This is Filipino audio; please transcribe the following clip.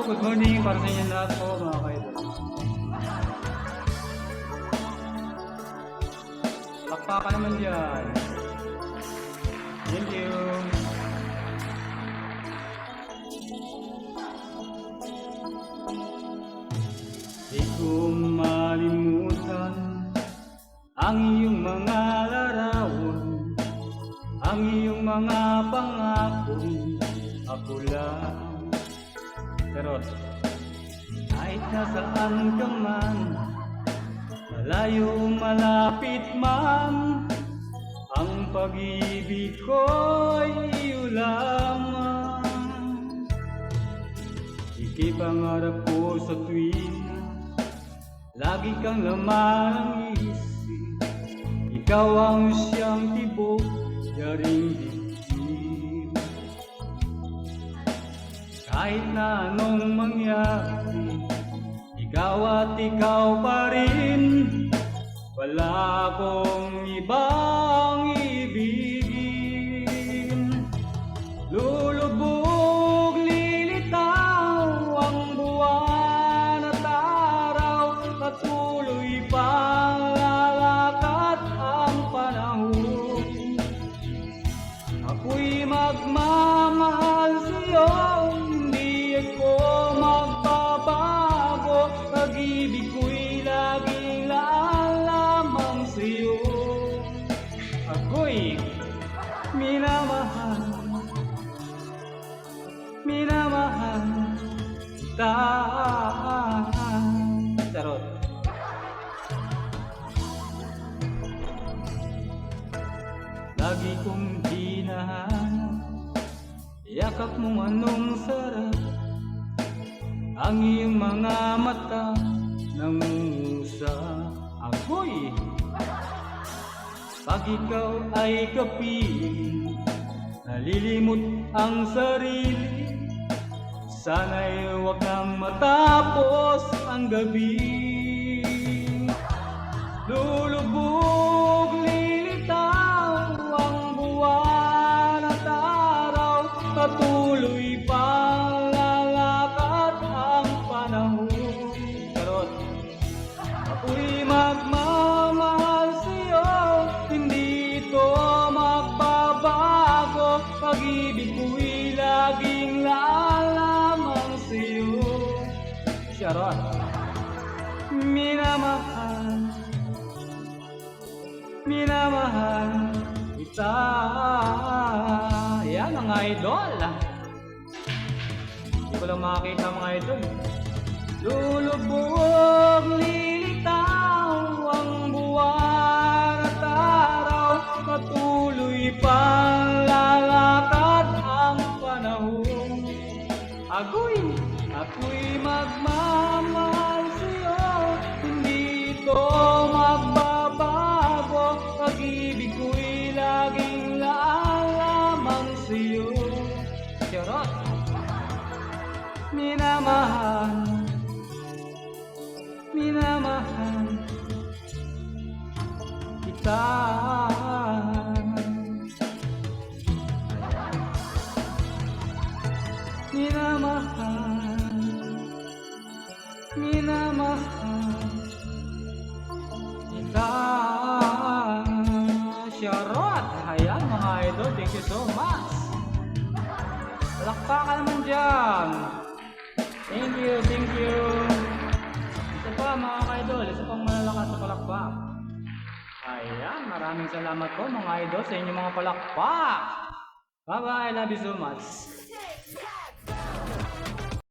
good morning para sa inyo lahat po mga kaidol. Lakpakan naman dyan. Thank you. Di ko malimutan ang iyong mga larawan, ang iyong mga pangako, ako lang. Charot. Kahit nasaan ka man, malayo malapit man, ang pag-ibig ko'y iyo lamang. Ikipangarap ko sa tuwina, lagi kang laman ng isip. Ikaw ang siyang tibok, yaring dibdib. Kahit na anong mangyari, ikaw at ikaw pa rin. Wala akong ibang ibigin. Lulubog, lilitaw ang buwan at araw, patuloy pang lalakad ang panahon. Ako'y magmamahal sa'yo, hindi ako magbabago. Pag-ibig ko'y laging lamang sa'yo. Ako'y minamahal, minamahal kita. Charot. Lagi kong hinahanap, yakap mo anong sarap, ang iyong mga mata nangungusa. Ako'y pag ikaw ay kapiling, nalilimot ang sarili. Sana'y huwag nang matapos ang gabi. Lulubog, lilitaw ang buwan at araw, patuloy pang lalakad ang panahon. Charot. Ako'y magmamahal sa'yo, hindi ito magbabago. Pag-ibig ko'y laging lalamang sa'yo. Charot. Minamahal, minamahal kita. Yan mga idol. Hindi ko lang makakita mga idol. Lulubog, lilitaw ang buwan at araw, patuloy pang lalakad ang panahon. Ako'y magmamahal sa'yo, hindi ito magbabago. Pag-ibig ko'y laging lalamang sa'yo. Charot. Minamahal, minamahal kita. Minamahal, minamahal kita. Charot. Ayan mga idol, thank you so much. Palakpakan naman dyan. Thank you, thank you. Isa pa mga idol, isa pang malalakas na palakpak. Ayan, maraming salamat po mga idol sa inyong mga palakpak. Bye bye, love you so much.